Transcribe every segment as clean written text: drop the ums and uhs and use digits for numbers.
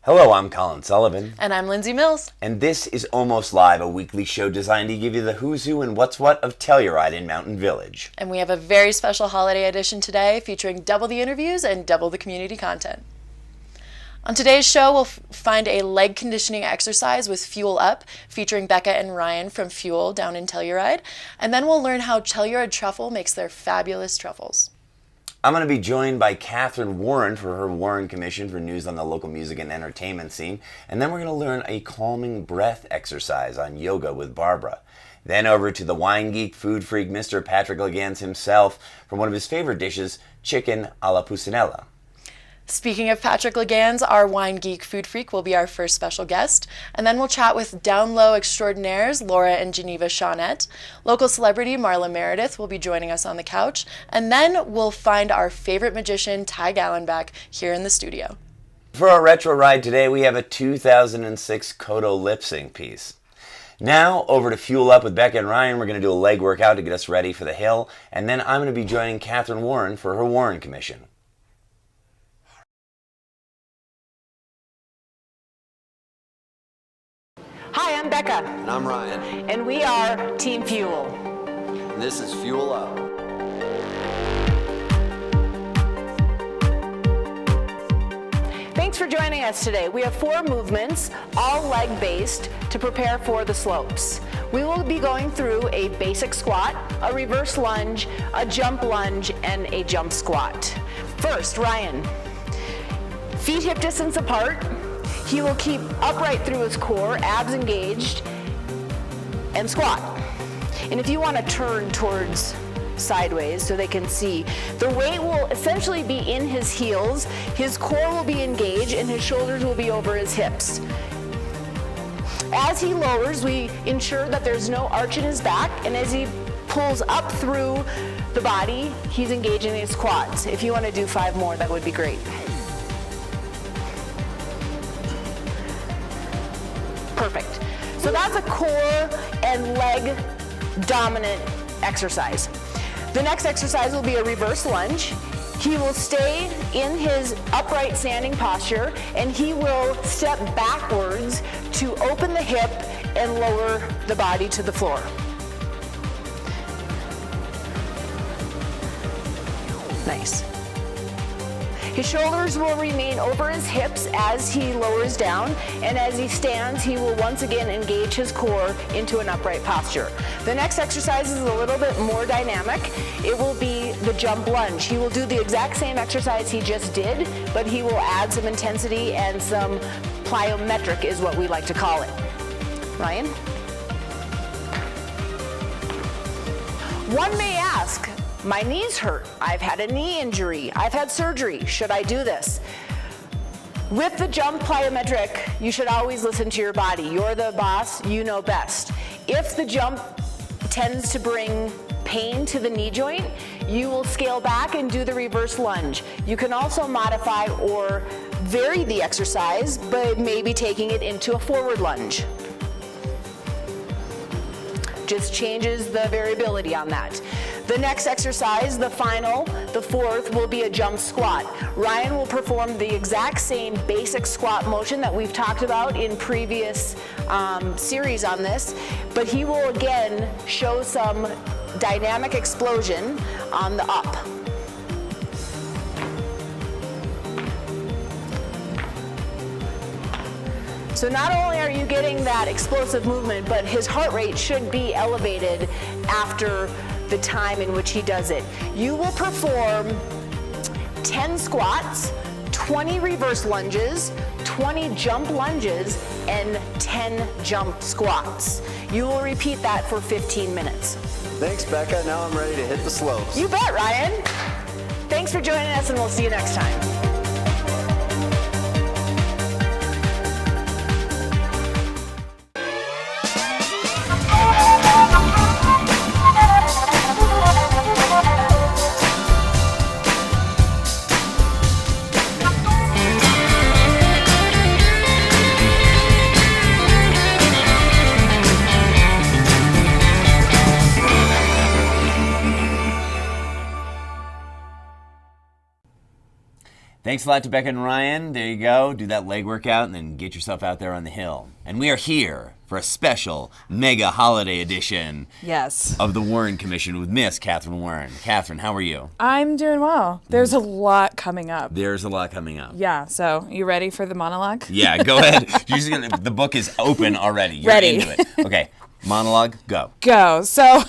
Hello, I'm Colin Sullivan. And I'm Lindsay Mills. And this is Almost Live, a weekly show designed to give you the who's who and what's what of Telluride in Mountain Village. And we have a very special holiday edition today featuring double the interviews and double the community content. On today's show, we'll find a leg conditioning exercise with Fuel Up, featuring Becca and Ryan from Fuel down in Telluride. And then we'll learn how Telluride Truffle makes their fabulous truffles. I'm going to be joined by Catherine Warren for her Warren Commission for news on the local music and entertainment scene. And then we're going to learn a calming breath exercise on yoga with Barbara. Then over to the wine geek, food freak, Mr. Patrick Legans himself for one of his favorite dishes, chicken alla Pusinella. Speaking of Patrick Legans, our wine geek food freak will be our first special guest. And then we'll chat with Downlow extraordinaires Laura and Geneva Shawnette. Local celebrity Marla Meridith will be joining us on the couch. And then we'll find our favorite magician, Ty Gallenbeck, here in the studio. For our retro ride today, we have a 2006 Kodo lip sync piece. Now, over to Fuel Up with Becca and Ryan. We're going to do a leg workout to get us ready for the hill. And then I'm going to be joining Catherine Warren for her Warren Commission. Hi, I'm Becca. And I'm Ryan. And we are Team Fuel. And this is Fuel Up. Thanks for joining us today. We have 4 movements, all leg-based, to prepare for the slopes. We will be going through a basic squat, a reverse lunge, a jump lunge, and a jump squat. First, Ryan. Feet hip distance apart. He will keep upright through his core, abs engaged, and squat. And if you want to turn towards sideways so they can see, the weight will essentially be in his heels, his core will be engaged, and his shoulders will be over his hips. As he lowers, we ensure that there's no arch in his back, and as he pulls up through the body, he's engaging his quads. If you want to do 5 more, that would be great. Perfect. So that's a core and leg dominant exercise. The next exercise will be a reverse lunge. He will stay in his upright standing posture and he will step backwards to open the hip and lower the body to the floor. Nice. His shoulders will remain over his hips as he lowers down, and as he stands, he will once again engage his core into an upright posture. The next exercise is a little bit more dynamic. It will be the jump lunge. He will do the exact same exercise he just did, but he will add some intensity and some plyometric is what we like to call it. Ryan? One may ask, my knees hurt. I've had a knee injury. I've had surgery. Should I do this? With the jump plyometric, you should always listen to your body. You're the boss, you know best. If the jump tends to bring pain to the knee joint, you will scale back and do the reverse lunge. You can also modify or vary the exercise, but maybe taking it into a forward lunge. Just changes the variability on that. The next exercise, the final, the 4th, will be a jump squat. Ryan will perform the exact same basic squat motion that we've talked about in previous series on this, but he will again show some dynamic explosion on the up. So not only are you getting that explosive movement, but his heart rate should be elevated after the time in which he does it. You will perform 10 squats, 20 reverse lunges, 20 jump lunges, and 10 jump squats. You will repeat that for 15 minutes. Thanks, Becca. Now I'm ready to hit the slopes. You bet, Ryan. Thanks for joining us, and we'll see you next time. Thanks a lot to Becca and Ryan. There you go. Do that leg workout and then get yourself out there on the hill. And we are here for a special mega holiday edition of the Warren Commission with Miss Catherine Warren. Catherine, how are you? I'm doing well. There's a lot coming up. Yeah, so you ready for the monologue? Yeah, go ahead. The book is open already. You're Ready. into it. Okay, monologue, go. So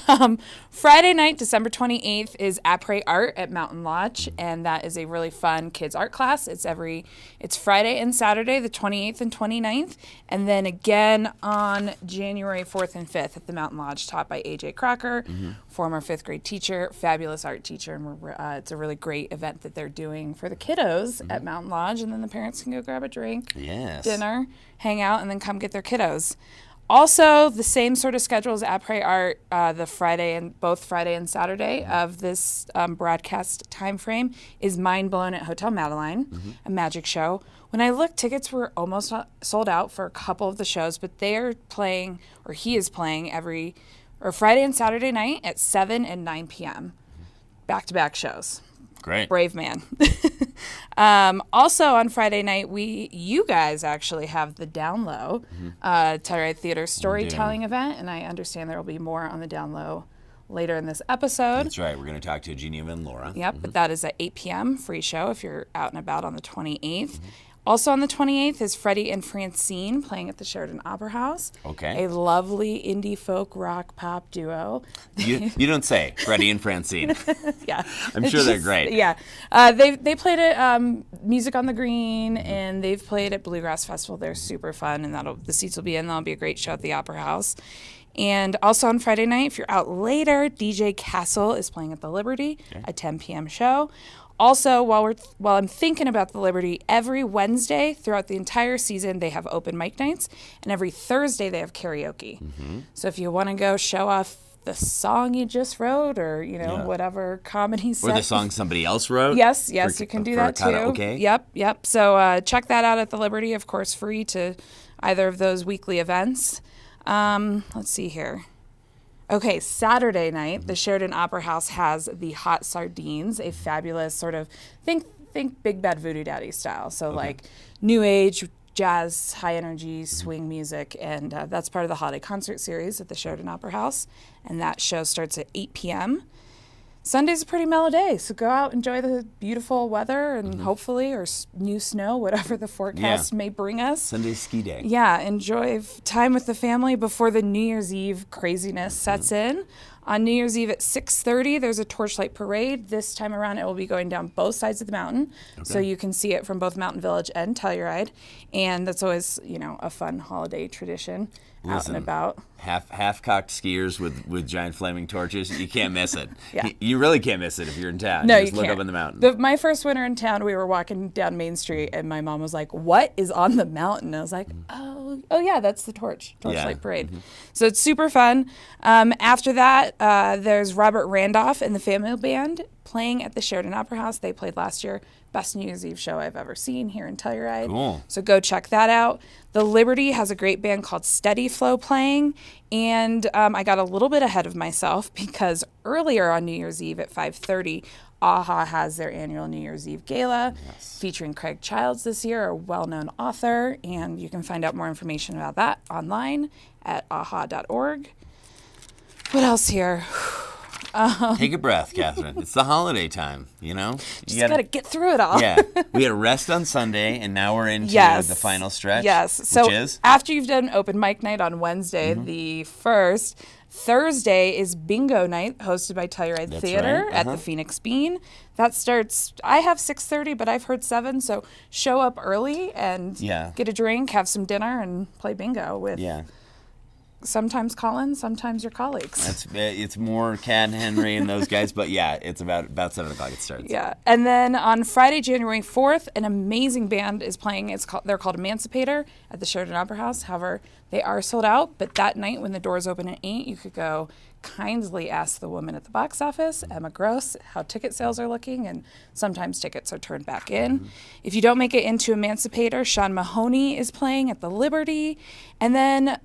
Friday night, December 28th, is Après Art at Mountain Lodge, and that is a really fun kids art class. It's Friday and Saturday, the 28th and 29th, and then again on January 4th and 5th at the Mountain Lodge, taught by A.J. Crocker, former 5th grade teacher, fabulous art teacher, and it's a really great event that they're doing for the kiddos at Mountain Lodge, and then the parents can go grab a drink, dinner, hang out, and then come get their kiddos. Also, the same sort of schedule as Après Art, both Friday and Saturday of this broadcast time frame is Mind Blown at Hotel Madeline, a magic show. When I looked, tickets were almost sold out for a couple of the shows, but he is playing Friday and Saturday night at 7 and 9 p.m. Back-to-back shows. Great. Brave man. Also on Friday night, you guys actually have the Downlow Telluride Theater storytelling event, and I understand there will be more on the Downlow later in this episode. That's right. We're going to talk to Geneva and Laura. Yep, but that is at 8 p.m. free show if you're out and about on the 28th. Also on the 28th is Freddie and Francine playing at the Sheridan Opera House. Okay. A lovely indie folk rock pop duo. You don't say, Freddie and Francine. Yeah. I'm sure they're great. Yeah. They played at Music on the Green, and they've played at Bluegrass Festival. They're super fun, and the seats will be in. That'll be a great show at the Opera House. And also on Friday night, if you're out later, DJ Castle is playing at the Liberty, a 10 p.m. show. Also, while I'm thinking about the Liberty, every Wednesday throughout the entire season, they have open mic nights, and every Thursday they have karaoke. So if you want to go show off the song you just wrote, or whatever comedy set, or the song somebody else wrote. Yes, you can do that too. Karaoke. Yep. So check that out at the Liberty. Of course, free to either of those weekly events. Let's see here. Okay, Saturday night, the Sheridan Opera House has the Hot Sardines, a fabulous sort of, think Big Bad Voodoo Daddy style. So like new age, jazz, high energy, swing music, and that's part of the holiday concert series at the Sheridan Opera House. And that show starts at 8 p.m. Sunday's a pretty mellow day, so go out, enjoy the beautiful weather, and hopefully, or new snow, whatever the forecast may bring us. Sunday's ski day. Yeah, enjoy time with the family before the New Year's Eve craziness sets in. On New Year's Eve at 6:30, there's a torchlight parade. This time around, it will be going down both sides of the mountain, so you can see it from both Mountain Village and Telluride, and that's always, a fun holiday tradition. Out and about. Half-cocked skiers with giant flaming torches. You can't miss it. Yeah. You really can't miss it if you're in town. No, you just you look can't. up in the mountain. My first winter in town, we were walking down Main Street, and my mom was like, "What is on the mountain?" I was like, "Oh yeah, that's the torchlight parade." So it's super fun. After that, there's Robert Randolph and the Family Band playing at the Sheridan Opera House. They played last year. Best New Year's Eve show I've ever seen here in Telluride. Cool. So go check that out. The Liberty has a great band called Steady Flow playing, and I got a little bit ahead of myself because earlier on New Year's Eve at 5:30, AHA has their annual New Year's Eve gala featuring Craig Childs this year, a well-known author, and you can find out more information about that online at aha.org. What else here? Take a breath, Catherine. It's the holiday time, Just got to get through it all. Yeah. We had a rest on Sunday, and now we're into the final stretch. Yes. So which is? After you've done open mic night on Wednesday, the 1st, Thursday is bingo night hosted by Telluride Theater at the Phoenix Bean. That starts, I have 6:30, but I've heard 7, so show up early and get a drink, have some dinner, and play bingo with sometimes Colin, sometimes your colleagues. It's more Kat and Henry and those guys, but it's about 7 o'clock it starts. Yeah, and then on Friday, January 4th, an amazing band is playing. They're called Emancipator at the Sheridan Opera House. However, they are sold out, but that night when the doors open at 8, you could go kindly ask the woman at the box office, Emma Gross, how ticket sales are looking, and sometimes tickets are turned back in. If you don't make it into Emancipator, Sean Mahoney is playing at the Liberty, and then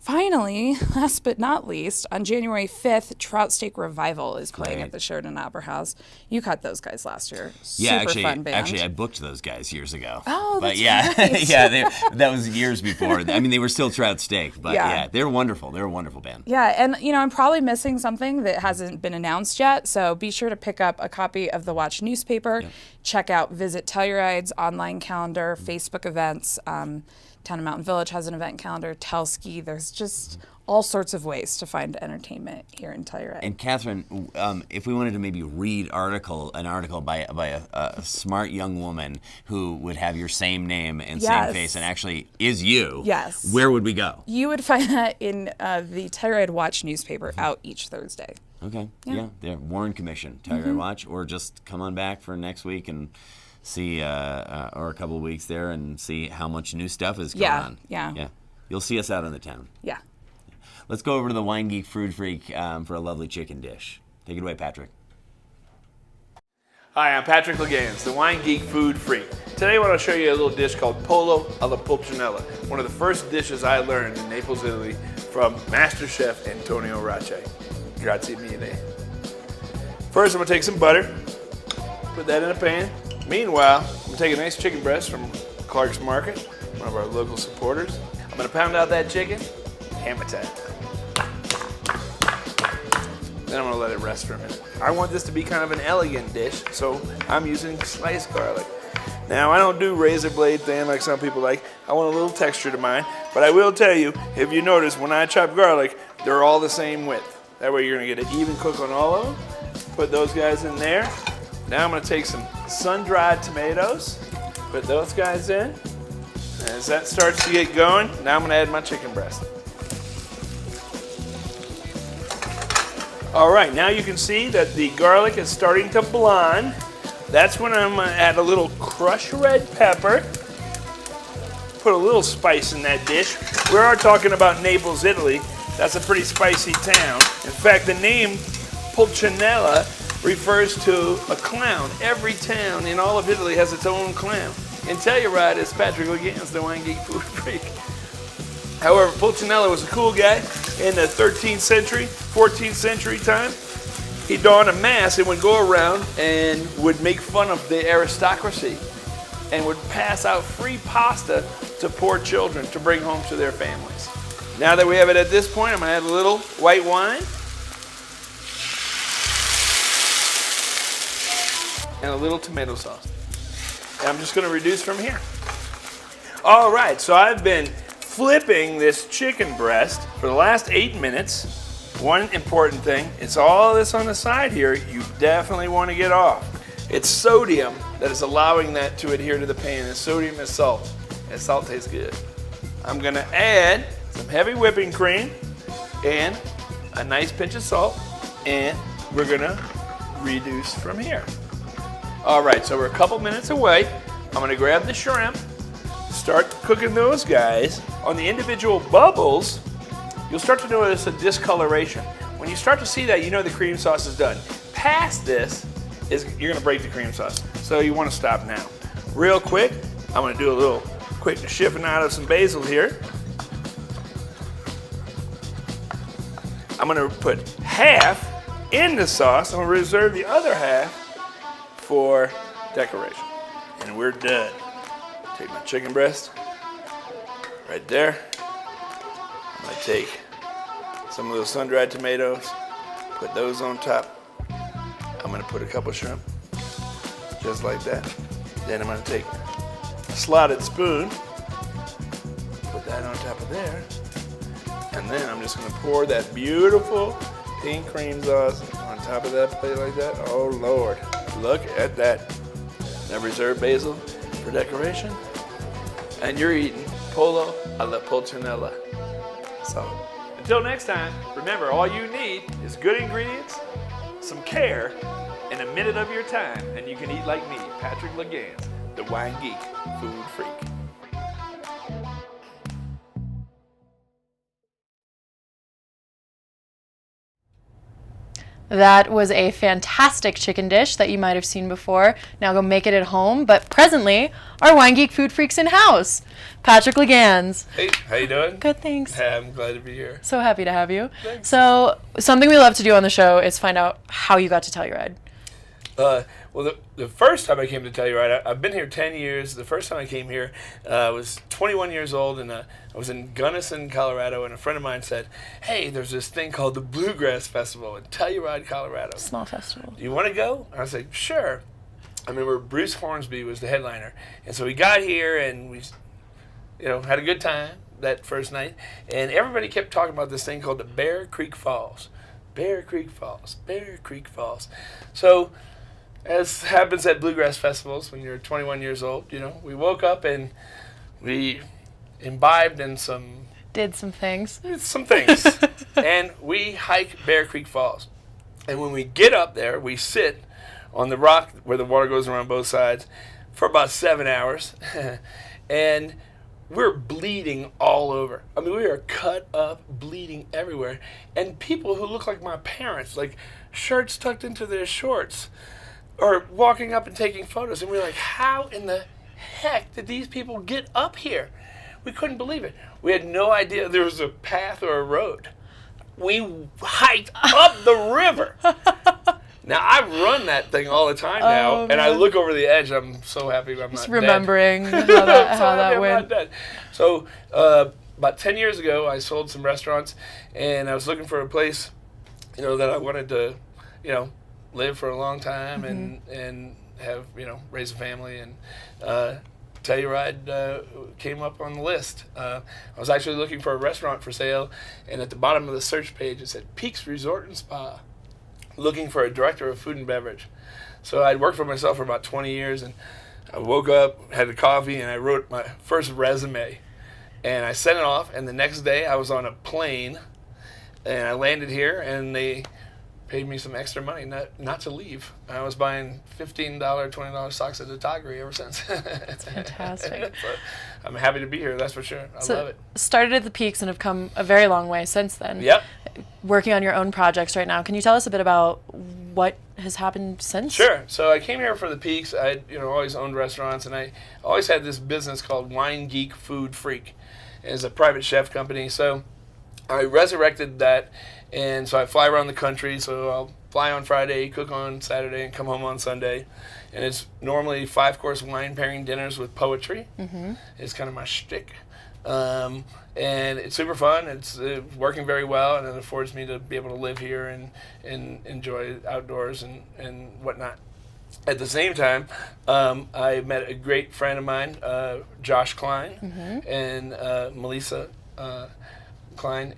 finally, last but not least, on January 5th, Trout Steak Revival is playing Great. at the Sheridan Opera House. You caught those guys last year. Yeah, Super fun band. actually, I booked those guys years ago. Oh, but that's yeah, right. yeah, that was years before. I mean, they were still Trout Steak, but Yeah. yeah, they're wonderful. They're a wonderful band. Yeah, and I'm probably missing something that hasn't been announced yet, so be sure to pick up a copy of the Watch newspaper. Yep. Check out Visit Telluride's online calendar, Facebook events. Town of Mountain Village has an event calendar, Telski. There's just all sorts of ways to find entertainment here in Telluride. And Catherine, if we wanted to maybe read an article by a smart young woman who would have your same name and same Yes. face and actually is you, Yes. where would we go? You would find that in the Telluride Watch newspaper out each Thursday. Okay, yeah, there, Warren Commission, Telluride Watch, or just come on back for next week and see, or a couple of weeks there and see how much new stuff is going on. Yeah. You'll see us out in the town. Yeah. Let's go over to the Wine Geek Food Freak for a lovely chicken dish. Take it away, Patrick. Hi, I'm Patrick Legans, the Wine Geek Food Freak. Today I want to show you a little dish called Pollo alla Pulcinella, one of the first dishes I learned in Naples, Italy from Master Chef Antonio Race. Grazie mille. First I'm going to take some butter, put that in a pan. Meanwhile, I'm going to take a nice chicken breast from Clark's Market, one of our local supporters. I'm going to pound out that chicken, hammer time. Then I'm gonna let it rest for a minute. I want this to be kind of an elegant dish, so I'm using sliced garlic. Now, I don't do razor blade thin like some people like. I want a little texture to mine, but I will tell you, if you notice, when I chop garlic, they're all the same width. That way you're gonna get an even cook on all of them. Put those guys in there. Now I'm gonna take some sun-dried tomatoes, put those guys in. As that starts to get going, now I'm gonna add my chicken breast. All right, now you can see that the garlic is starting to blonde. That's when I'm gonna add a little crushed red pepper. Put a little spice in that dish. We are talking about Naples, Italy. That's a pretty spicy town. In fact, the name Pulcinella refers to a clown. Every town in all of Italy has its own clown. In Telluride, it's Patrick Legans, the Wine Geek Food Freak. However, Pulcinella was a cool guy in the 13th century, 14th century time. He donned a mask and would go around and would make fun of the aristocracy and would pass out free pasta to poor children to bring home to their families. Now that we have it at this point, I'm gonna add a little white wine and a little tomato sauce. And I'm just gonna reduce from here. All right, so I've been flipping this chicken breast for the last 8 minutes. One important thing, it's all this on the side here, you definitely want to get off. It's sodium that is allowing that to adhere to the pan, and sodium is salt, and salt tastes good. I'm gonna add some heavy whipping cream and a nice pinch of salt, and we're gonna reduce from here. All right, so we're a couple minutes away. I'm gonna grab the shrimp, start cooking those guys. On the individual bubbles, you'll start to notice a discoloration. When you start to see that, you know the cream sauce is done. Past this, you're gonna break the cream sauce. So you wanna stop now. Real quick, I'm gonna do a little quick chiffonade of some basil here. I'm gonna put half in the sauce. I'm gonna reserve the other half for decoration. And we're done. Take my chicken breast, right there. I'm gonna take some of those sun-dried tomatoes, put those on top. I'm gonna put a couple shrimp, just like that. Then I'm gonna take a slotted spoon, put that on top of there. And then I'm just gonna pour that beautiful pink cream sauce on top of that plate like that. Oh Lord, look at that. Now reserve basil for decoration. And you're eating pollo alla pulcinella. So, until next time, remember all you need is good ingredients, some care, and a minute of your time, and you can eat like me, Patrick Legans, the Wine Geek Food Freak. That was a fantastic chicken dish that you might have seen before. Now go make it at home. But presently, our Wine Geek Food Freaks in-house, Patrick Legans. Hey, how you doing? Good, thanks. Hey, I'm glad to be here. So happy to have you. Thanks. So something we love to do on the show is find out how you got to Telluride. Well, the first time I came to Telluride, I've been here 10 years. The first time I came here, I was 21 years old, and I was in Gunnison, Colorado, and a friend of mine said, hey, there's this thing called the Bluegrass Festival in Telluride, Colorado. Small festival. Do you want to go? And I said, sure. I remember Bruce Hornsby was the headliner, and so we got here, and we had a good time that first night, and everybody kept talking about this thing called the Bear Creek Falls. Bear Creek Falls, Bear Creek Falls. So, as happens at bluegrass festivals when you're 21 years old, we woke up and we imbibed in Did some things. And we hike Bear Creek Falls. And when we get up there, we sit on the rock where the water goes around both sides for about 7 hours. And we're bleeding all over. I mean, we are cut up, bleeding everywhere. And people who look like my parents, like shirts tucked into their shorts, are walking up and taking photos. And we're like, how in the heck did these people get up here? We couldn't believe it. We had no idea there was a path or a road. We hiked up the river. Now, I run that thing all the time now, and I look over the edge. I'm so happy I'm Just not remembering dead. how that, So how that happy I'm went. not dead. So, about 10 years ago, I sold some restaurants, and I was looking for a place, that I wanted to, live for a long time and have, raise a family. And Telluride came up on the list. I was actually looking for a restaurant for sale, and at the bottom of the search page, it said Peaks Resort and Spa, looking for a director of food and beverage. So I'd worked for myself for about 20 years, and I woke up, had a coffee, and I wrote my first resume. And I sent it off, and the next day I was on a plane, and I landed here, and they paid me some extra money not to leave. I was buying $15, $20 socks at the Toggery ever since. That's fantastic. So I'm happy to be here, that's for sure. I love it. Started at the Peaks and have come a very long way since then. Yep. Working on your own projects right now. Can you tell us a bit about what has happened since? Sure. So I came here for the Peaks. I always owned restaurants, and I always had this business called Wine Geek Food Freak. It's a private chef company. So I resurrected that, and so I fly around the country. So I'll fly on Friday, cook on Saturday, and come home on Sunday. And it's normally 5-course wine pairing dinners with poetry. Mm-hmm. It's kind of my shtick. And it's super fun. It's working very well, and it affords me to be able to live here and enjoy outdoors and whatnot. At the same time, I met a great friend of mine, Josh Klein, and Melissa Klein.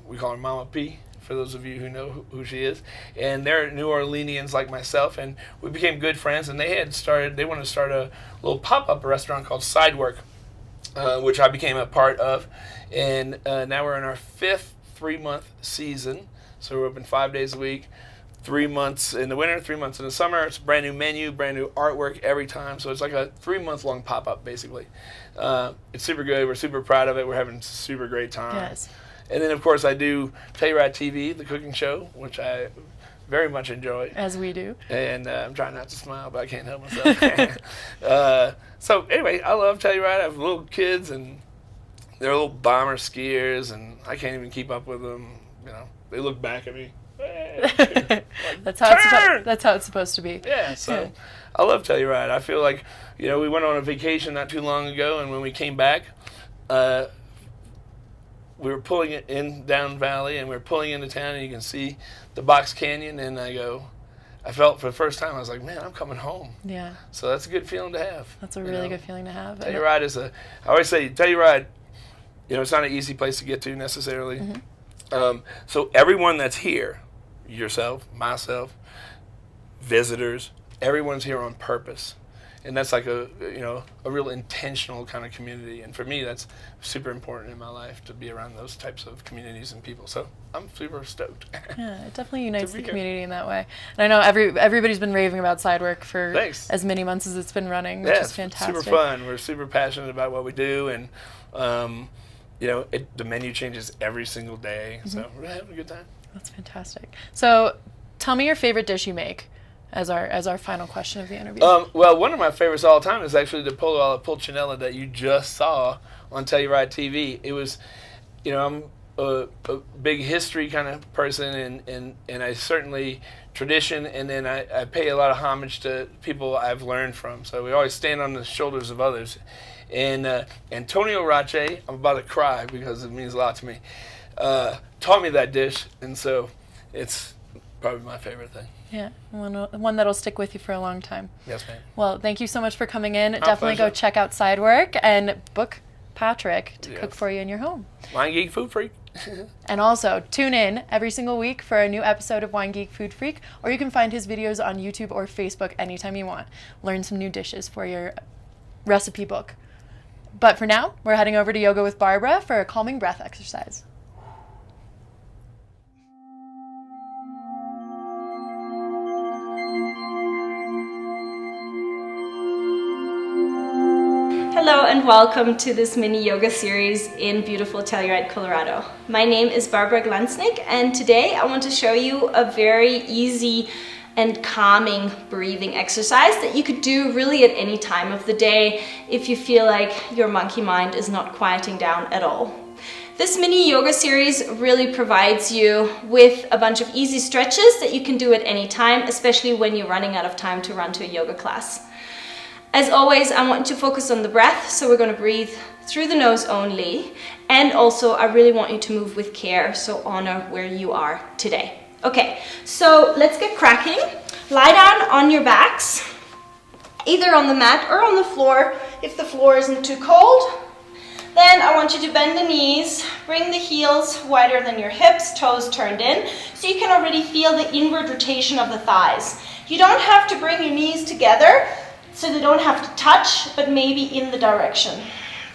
We call her Mama P, for those of you who know who she is. And they're New Orleanians like myself, and we became good friends. And they wanted to start a little pop-up restaurant called Sidework, which I became a part of. And now we're in our 5th 3-month season. So we're open 5 days a week, 3 months in the winter, 3 months in the summer. It's a brand new menu, brand new artwork every time. So it's like a 3-month-long pop-up, basically. It's super good. We're super proud of it. We're having a super great time. Yes. And then, of course, I do Telluride TV, the cooking show, which I very much enjoy. As we do. And I'm trying not to smile, but I can't help myself. So anyway, I love Telluride. I have little kids, and they're little bomber skiers, and I can't even keep up with them. They look back at me. That's how it's supposed to be. Yeah, so I love Telluride. I feel like, we went on a vacation not too long ago, and when we came back, we were pulling it in down valley, and we were pulling into town, and you can see the Box Canyon, and I felt for the first time, I was like, man, I'm coming home. Yeah. So that's a good feeling to have. That's a really good feeling to have. Telluride I always say Telluride, it's not an easy place to get to necessarily. Mm-hmm. So everyone that's here, yourself, myself, visitors, everyone's here on purpose. And that's like a real intentional kind of community. And for me, that's super important in my life, to be around those types of communities and people. So I'm super stoked. Yeah, it definitely unites the community in that way. And I know everybody's been raving about Sidework for as many months as it's been running, which is fantastic. Super fun. We're super passionate about what we do, and the menu changes every single day. Mm-hmm. So we're having a good time. That's fantastic. So tell me your favorite dish you make as our final question of the interview. Well, one of my favorites of all time is actually the pollo alla pulcinella that you just saw on Telluride TV. It was, I'm a big history kind of person, and I certainly tradition, and then I pay a lot of homage to people I've learned from. So we always stand on the shoulders of others. And Antonio Rache, I'm about to cry because it means a lot to me, taught me that dish, and so it's probably my favorite thing. Yeah, one that'll stick with you for a long time. Yes, ma'am. Well, thank you so much for coming in. Definitely pleasure. go check out Sidework and book Patrick to cook for you in your home. Wine Geek Food Freak. And also, tune in every single week for a new episode of Wine Geek Food Freak, or you can find his videos on YouTube or Facebook anytime you want. Learn some new dishes for your recipe book. But for now, we're heading over to Yoga with Barbara for a calming breath exercise. Hello and welcome to this mini yoga series in beautiful Telluride, Colorado. My name is Barbara Glansnick, and today I want to show you a very easy and calming breathing exercise that you could do really at any time of the day if you feel like your monkey mind is not quieting down at all. This mini yoga series really provides you with a bunch of easy stretches that you can do at any time, especially when you're running out of time to run to a yoga class. As always, I want you to focus on the breath, so we're going to breathe through the nose only, and also I really want you to move with care, so honor where you are today. Okay, so let's get cracking. Lie down on your backs, either on the mat or on the floor if the floor isn't too cold. Then I want you to bend the knees, bring the heels wider than your hips, toes turned in, so you can already feel the inward rotation of the thighs. You don't have to bring your knees together, so they don't have to touch, but maybe in the direction.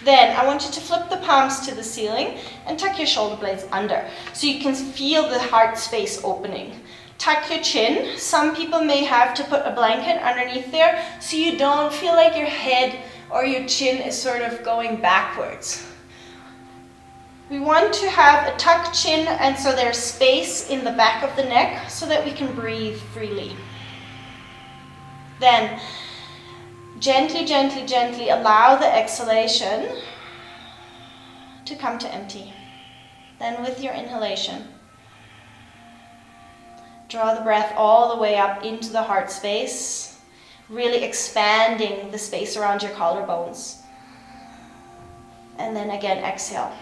Then I want you to flip the palms to the ceiling and tuck your shoulder blades under, so you can feel the heart space opening. Tuck your chin. Some people may have to put a blanket underneath there, so you don't feel like your head or your chin is sort of going backwards. We want to have a tucked chin, and so there's space in the back of the neck so that we can breathe freely. Then gently, gently, gently allow the exhalation to come to empty. Then with your inhalation, draw the breath all the way up into the heart space, really expanding the space around your collarbones. And then again, exhale.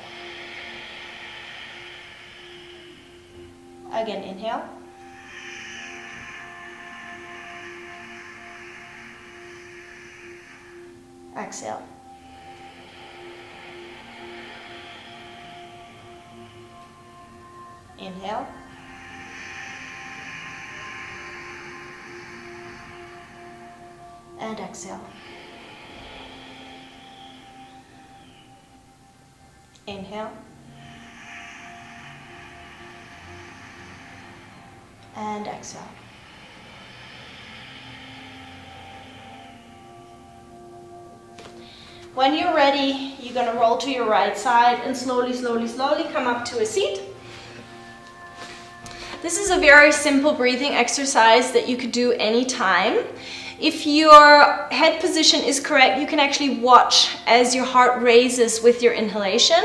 Again, inhale. Exhale. Inhale. And exhale. Inhale. And exhale. When you're ready, you're going to roll to your right side and slowly, slowly, slowly come up to a seat. This is a very simple breathing exercise that you could do anytime. If your head position is correct, you can actually watch as your heart raises with your inhalation.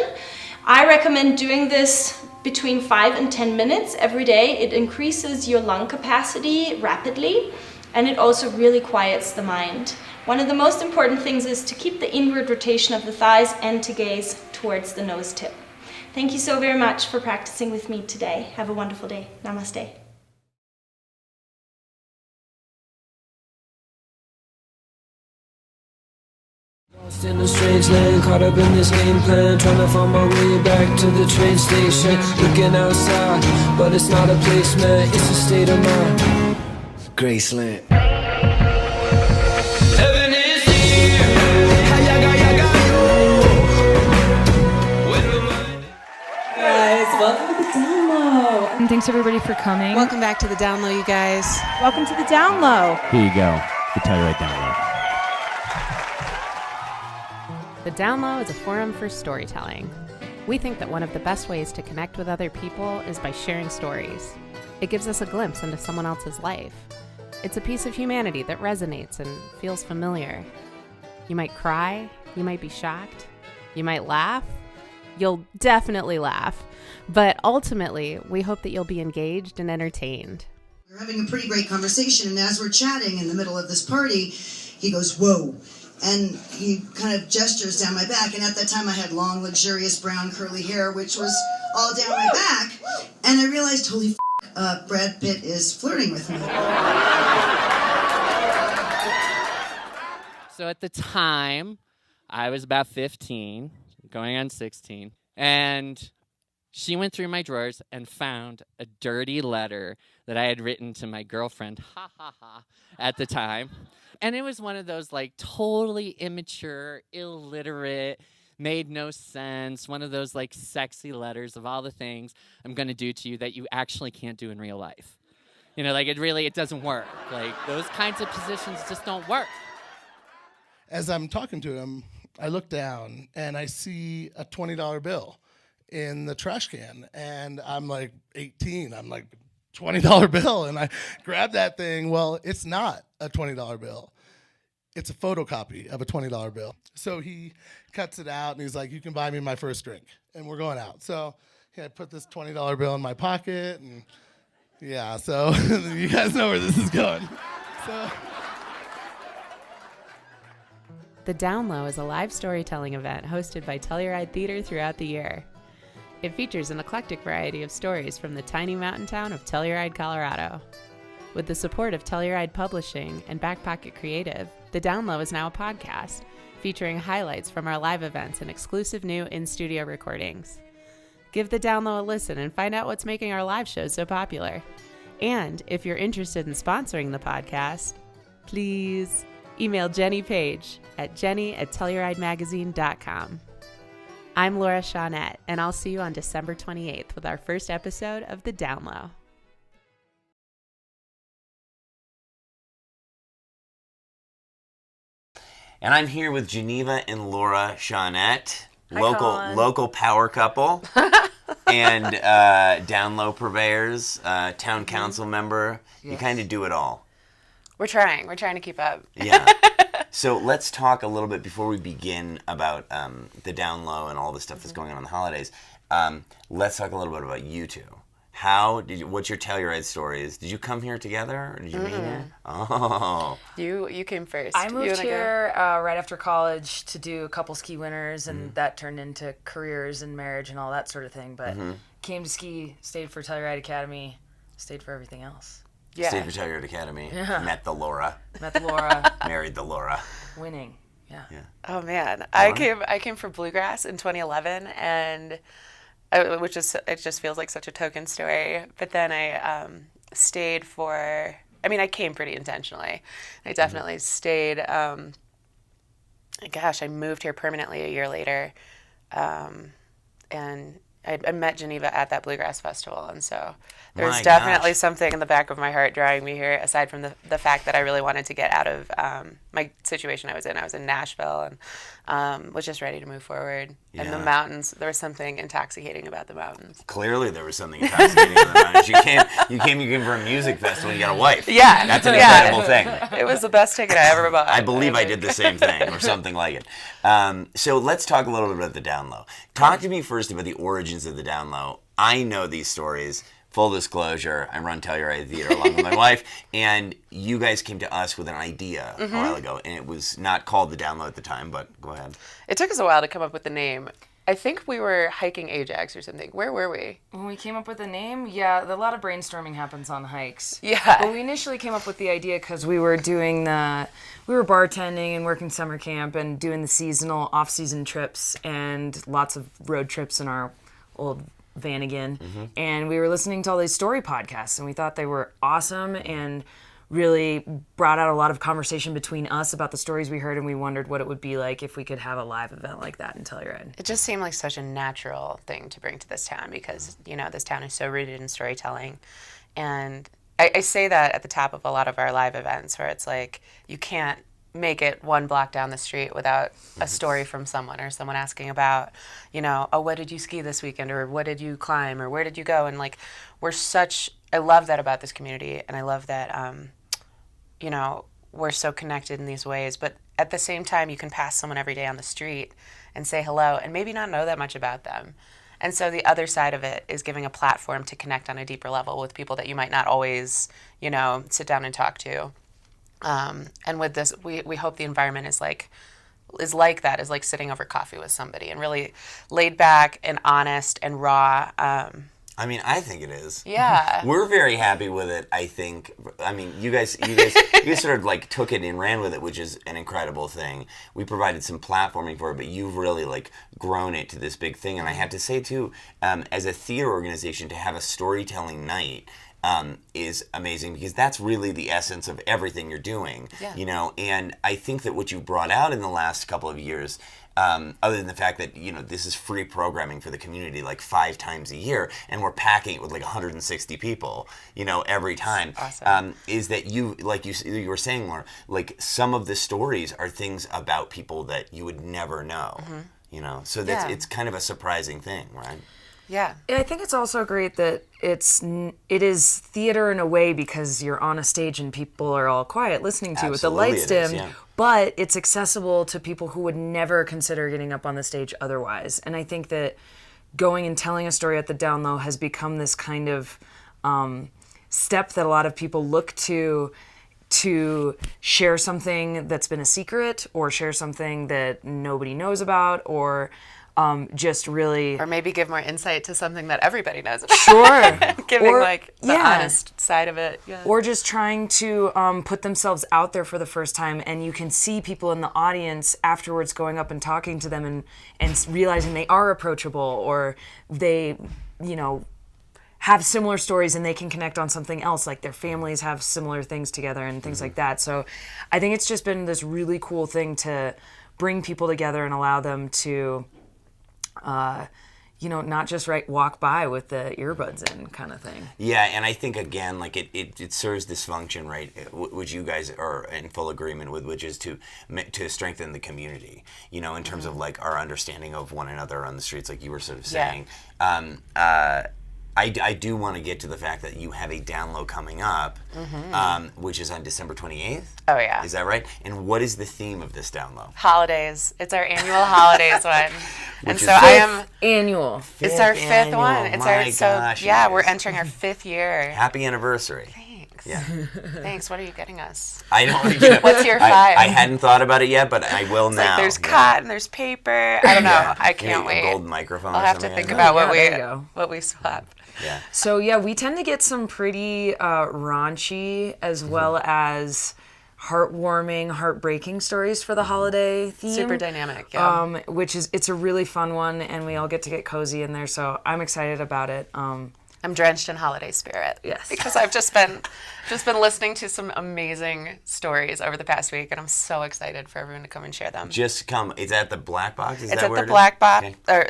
I recommend doing this between 5 and 10 minutes every day. It increases your lung capacity rapidly, and it also really quiets the mind. One of the most important things is to keep the inward rotation of the thighs and to gaze towards the nose tip. Thank you so very much for practicing with me today. Have a wonderful day. Namaste. Lost in a strange land, caught up in this game plan, trying to find my way back to the train station. Looking outside, but it's not a placement, it's a state of mind. Graceland. Heaven is here. Guys, welcome to the Downlow. And thanks everybody for coming. Welcome back to the Downlow, you guys. Welcome to the Downlow. Here you go, the Telluride Downlow. The Downlow is a forum for storytelling. We think that one of the best ways to connect with other people is by sharing stories. It gives us a glimpse into someone else's life. It's a piece of humanity that resonates and feels familiar. You might cry, you might be shocked, you might laugh. You'll definitely laugh. But ultimately, we hope that you'll be engaged and entertained. We're having a pretty great conversation, and as we're chatting in the middle of this party, he goes, "Whoa." And he kind of gestures down my back, and at that time I had long, luxurious brown curly hair, which was all down my back, and I realized, holy f***, Brad Pitt is flirting with me. So at the time, I was about 15, going on 16, and she went through my drawers and found a dirty letter that I had written to my girlfriend, at the time. And it was one of those like totally immature, illiterate, made no sense, one of those like sexy letters of all the things I'm going to do to you that you actually can't do in real life. You know, like it doesn't work. Like those kinds of positions just don't work. As I'm talking to him, I look down and I see a $20 bill in the trash can, and I'm like 18. I'm like, $20 bill, and I grab that thing. Well, it's not a $20 bill. It's a photocopy of a $20 bill. So he cuts it out, and he's like, "You can buy me my first drink," and we're going out. So I put this $20 bill in my pocket, and yeah, so you guys know where this is going. So. The Downlow is a live storytelling event hosted by Telluride Theater throughout the year. It features an eclectic variety of stories from the tiny mountain town of Telluride, Colorado. With the support of Telluride Publishing and Back Pocket Creative, The Downlow is now a podcast, featuring highlights from our live events and exclusive new in-studio recordings. Give The Downlow a listen and find out what's making our live shows so popular. And if you're interested in sponsoring the podcast, please email Jenny Page at jenny@telluridemagazine.com. I'm Laura Shawnette, and I'll see you on December 28th with our first episode of The Downlow. And I'm here with Geneva and Laura Shawnette, Hi, Colin. local power couple, and Downlow purveyors, town council member. Yes. You kind of do it all. We're trying to keep up. Yeah. So let's talk a little bit before we begin about the Downlow and all the stuff that's going on the holidays. Let's talk a little bit about you two. What's your Telluride stories? Did you come here together, or did you meet here? Oh. You came first. I moved here right after college to do couple ski winters, and that turned into careers and marriage and all that sort of thing. But came to ski, stayed for Telluride Academy, stayed for everything else. Yeah. Stayed for Telluride Academy. Yeah. Met the Laura. Married the Laura. Winning. Yeah. Oh man, I came for Bluegrass in 2011, and it just feels like such a token story. But then I stayed for. I mean, I came pretty intentionally. I definitely stayed. Gosh, I moved here permanently a year later, and I met Geneva at that Bluegrass Festival, and so there's definitely something in the back of my heart drawing me here, aside from the fact that I really wanted to get out of my situation I was in. I was in Nashville and was just ready to move forward. Yeah. And the mountains, there was something intoxicating about the mountains. Clearly there was something intoxicating about the mountains. You came for a music festival and you got a wife. Yeah. That's an incredible thing. It was the best ticket I ever bought. I believe I did the same thing or something like it. So let's talk a little bit about the Downlow. Talk to me first about the origins of the Downlow. I know these stories. Full disclosure, I run Telluride Theater along with my wife, and you guys came to us with an idea a while ago, and it was not called the Downlow at the time, but go ahead. It took us a while to come up with the name. I think we were hiking Ajax or something. Where were we? When we came up with the name, a lot of brainstorming happens on hikes. Yeah. But we initially came up with the idea because we were bartending and working summer camp and doing the seasonal, off-season trips and lots of road trips in our old van again. And we were listening to all these story podcasts, and we thought they were awesome and really brought out a lot of conversation between us about the stories we heard, and we wondered what it would be like if we could have a live event like that in Telluride. It just seemed like such a natural thing to bring to this town because, this town is so rooted in storytelling. And I say that at the top of a lot of our live events where it's like you can't make it one block down the street without a story from someone or someone asking about, what did you ski this weekend, or what did you climb, or where did you go? And we're such love that about this community, and I love that, you know, we're so connected in these ways. But at the same time, you can pass someone every day on the street and say hello and maybe not know that much about them. And so the other side of it is giving a platform to connect on a deeper level with people that you might not always, you know, sit down and talk to. And with this, we hope the environment is like that, is like sitting over coffee with somebody and really laid back and honest and raw. I mean, I think it is. Yeah. We're very happy with it, I think. I mean, you guys sort of like took it and ran with it, which is an incredible thing. We provided some platforming for it, but you've really like grown it to this big thing. And I have to say too, as a theater organization, to have a storytelling night is amazing, because that's really the essence of everything you're doing. Yeah. You know, and I think that what you brought out in the last couple of years, other than the fact that, you know, this is free programming for the community like 5 times a year, and we're packing it with like 160 people, you know, every time. Awesome. Is that you, like you were saying, Laura, like some of the stories are things about people that you would never know, you know, so that's it's kind of a surprising thing, right? Yeah. I think it's also great that it is theater in a way, because you're on a stage and people are all quiet listening to you with the lights dimmed, but it's accessible to people who would never consider getting up on the stage otherwise. And I think that going and telling a story at the Downlow has become this kind of step that a lot of people look to share something that's been a secret, or share something that nobody knows about, or just really... Or maybe give more insight to something that everybody knows about. Sure. Giving like the honest side of it. Yeah. Or just trying to put themselves out there for the first time, and you can see people in the audience afterwards going up and talking to them and realizing they are approachable, or they, you know, have similar stories and they can connect on something else, like their families have similar things together and things like that. So I think it's just been this really cool thing to bring people together and allow them to... you know, not just walk by with the earbuds in kind of thing. Yeah, and I think, again, like it serves this function, right, which you guys are in full agreement with, which is to strengthen the community, you know, in terms of like our understanding of one another on the streets, like you were sort of saying. I do want to get to the fact that you have a Downlow coming up, which is on December 28th. Oh, yeah. Is that right? And what is the theme of this Downlow? Holidays. It's our annual holidays one. And so I am annual. It's our 5th one. It's gosh, we're entering our 5th year. Happy anniversary. Thanks. Yeah. Thanks. What are you getting us? I don't. What's your 5? I hadn't thought about it yet, but I will now. Like there's cotton, there's paper. I don't know. I can't wait. A gold microphone. I'll have to think about what we swap. Yeah. So yeah, we tend to get some pretty raunchy as well as heartwarming, heartbreaking stories for the holiday theme. Super dynamic, yeah. Which is, it's a really fun one, and we all get to get cozy in there, so I'm excited about it. I'm drenched in holiday spirit. Yes. Because I've just been listening to some amazing stories over the past week, and I'm so excited for everyone to come and share them. Just come. Is that the Black Box? It's at the Black Box, or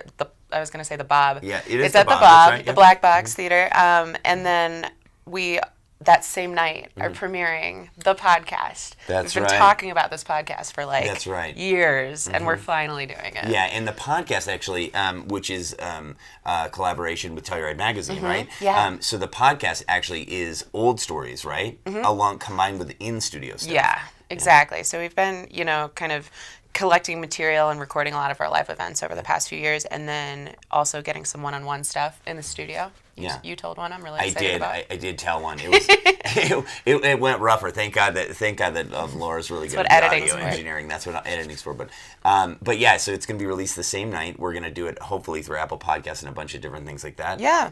I was going to say the Bob. Yeah, it is It's at the Bob, the Black Box Theater. And then we, that same night, are premiering the podcast. That's We've been right. talking about this podcast for like That's right. years, and we're finally doing it. Yeah, and the podcast actually, which is a collaboration with Telluride Magazine, right? Yeah. So the podcast actually is old stories, right? Combined with in-studio stuff. Yeah, exactly. So we've been, you know, kind of collecting material and recording a lot of our live events over the past few years, and then also getting some one-on-one stuff in the studio. You told one. I'm really excited about. I did tell one. It was it went rougher. Thank God that Laura's really good at audio engineering. That's what editing's for. But yeah, so it's going to be released the same night. We're going to do it hopefully through Apple Podcasts and a bunch of different things like that. Yeah.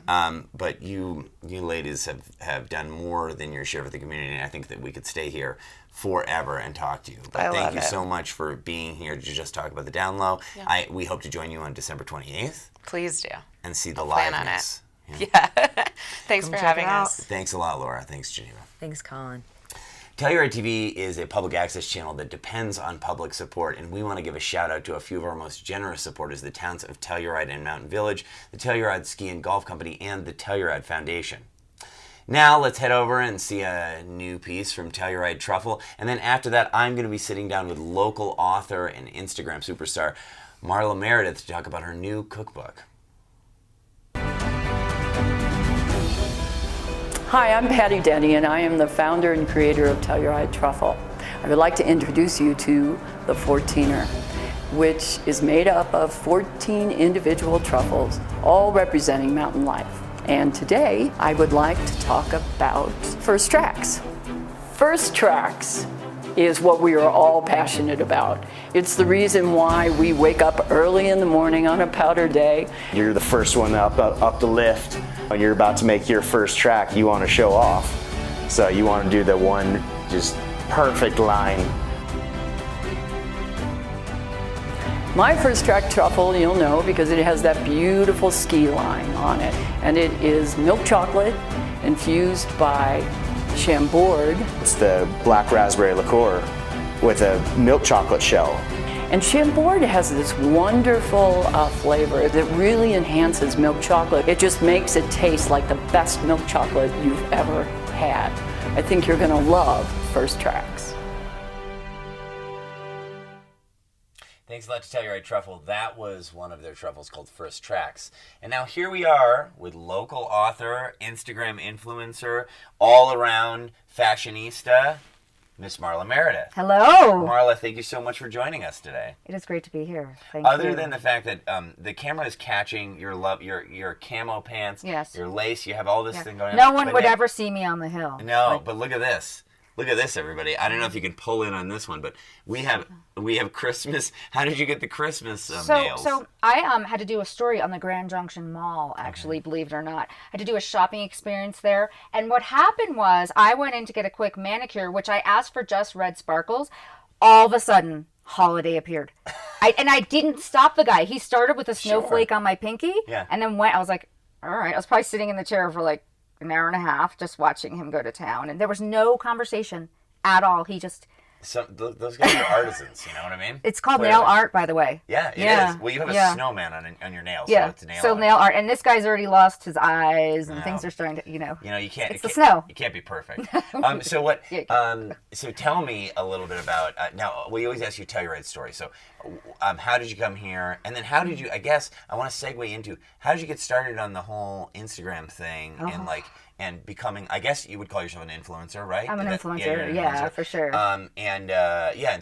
But you ladies have done more than your share for the community, and I think that we could stay here forever and talk to you. But thank you so much for being here to just talk about the Downlow. Yeah. We hope to join you on December 28th. Please do. And see the liveness. Plan on it. Yeah. Thanks for having us. Thanks a lot, Laura. Thanks, Geneva. Thanks, Colin. Telluride TV is a public access channel that depends on public support, and we want to give a shout out to a few of our most generous supporters, the towns of Telluride and Mountain Village, the Telluride Ski and Golf Company, and the Telluride Foundation. Now let's head over and see a new piece from Telluride Truffle, and then after that I'm going to be sitting down with local author and Instagram superstar Marla Meridith to talk about her new cookbook. Hi, I'm Patty Denny, and I am the founder and creator of Telluride Truffle. I would like to introduce you to the 14er, which is made up of 14 individual truffles, all representing mountain life. And today, I would like to talk about first tracks. First tracks is what we are all passionate about. It's the reason why we wake up early in the morning on a powder day. You're the first one up the lift. When you're about to make your first track, you want to show off. So you want to do the one just perfect line. My first track truffle, you'll know because it has that beautiful ski line on it. And it is milk chocolate infused by Chambord. It's the black raspberry liqueur with a milk chocolate shell. And Chambord has this wonderful flavor that really enhances milk chocolate. It just makes it taste like the best milk chocolate you've ever had. I think you're gonna love First Tracks. Thanks a lot to Telluride Truffle. That was one of their truffles called First Tracks. And now here we are with local author, Instagram influencer, all-around fashionista, Miss Marla Meridith. Hello. Marla, thank you so much for joining us today. It is great to be here. Thank you. Other than the fact that the camera is catching your camo pants, yes, your lace, you have all this thing going on. No one would ever see me on the hill. No, but look at this. Look at this, everybody. I don't know if you can pull in on this one, but we have Christmas. How did you get the Christmas nails? So I had to do a story on the Grand Junction Mall, actually, believe it or not. I had to do a shopping experience there. And what happened was I went in to get a quick manicure, which I asked for just red sparkles. All of a sudden, Holiday appeared. And I didn't stop the guy. He started with a snowflake on my pinky, and then I was like, all right. I was probably sitting in the chair for like an hour and a half just watching him go to town, and there was no conversation at all. He just those guys are artisans, you know what I mean? It's called nail art, by the way. Yeah, it is. Well, you have a snowman on your nails, yeah, so it's nail art. Nail art, and this guy's already lost his eyes, and things are starting to, you can't. It's the snow. You can't be perfect. So what? So tell me a little bit about. Now we always ask you to tell your right story. So, how did you come here, and then how did you? I guess I want to segue into how did you get started on the whole Instagram thing and becoming, I guess you would call yourself an influencer, right? I'm an influencer, yeah, for sure. And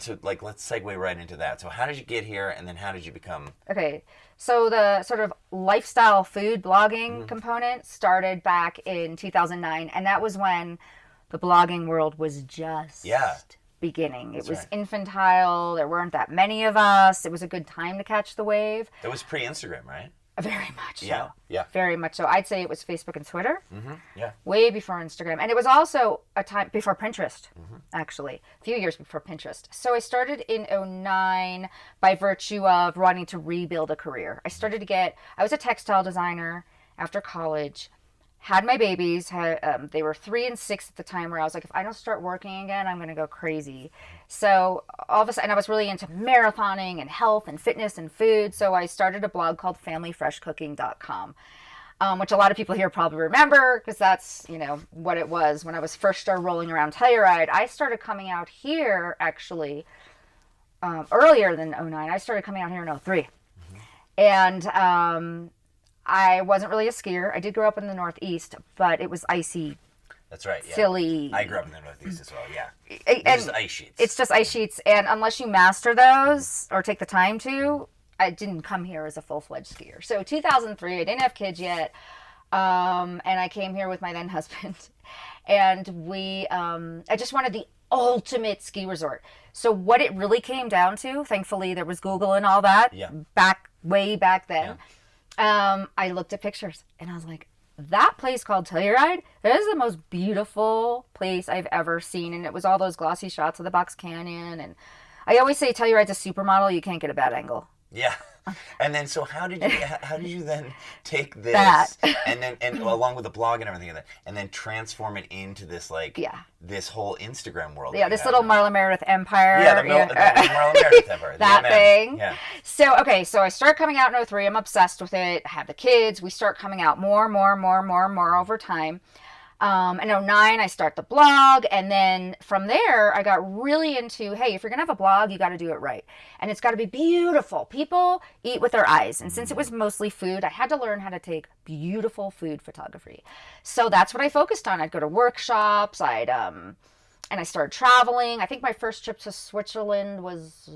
so let's segue right into that. So how did you get here, and then how did you become? Okay, so the sort of lifestyle food blogging component started back in 2009, and that was when the blogging world was just beginning. It was infantile. There weren't that many of us. It was a good time to catch the wave. It was pre-Instagram, right? Very much so. Yeah. Very much so. I'd say it was Facebook and Twitter. Yeah. Way before Instagram. And it was also a time before Pinterest, actually. A few years before Pinterest. So I started in 2009 by virtue of wanting to rebuild a career. I was a textile designer after college. Had my babies. They were 3 and 6 at the time, where I was like, if I don't start working again, I'm going to go crazy. So all of a sudden, I was really into marathoning and health and fitness and food. So I started a blog called FamilyFreshCooking.com, which a lot of people here probably remember because that's what it was when I was first started rolling around Telluride. I started coming out here actually earlier than 2009. I started coming out here in 2003, and I wasn't really a skier. I did grow up in the Northeast, but it was icy. That's right. Yeah. Silly. I grew up in the Northeast as well. Yeah. It's just ice sheets. It's just ice sheets, and unless you master those or take the time to, I didn't come here as a full-fledged skier. So 2003, I didn't have kids yet, and I came here with my then husband, and I just wanted the ultimate ski resort. So what it really came down to, thankfully there was Google and all that way back then. Yeah. I looked at pictures and I was like, that place called Telluride, that is the most beautiful place I've ever seen. And it was all those glossy shots of the Box Canyon. And I always say Telluride's a supermodel. You can't get a bad angle. Yeah. And then, so how did you then take this and along with the blog and everything like that, and then transform it into this this whole Instagram world? Yeah, this little Marla Meridith empire. Yeah, the Marla Meridith empire. That thing. Yeah. So I start coming out in 2003. I'm obsessed with it. I have the kids. We start coming out more over time. In 2009, I start the blog, and then from there, I got really into, hey, if you're gonna have a blog, you got to do it right, and it's got to be beautiful. People eat with their eyes, and since it was mostly food, I had to learn how to take beautiful food photography. So that's what I focused on. I'd go to workshops. And I started traveling. I think my first trip to Switzerland was,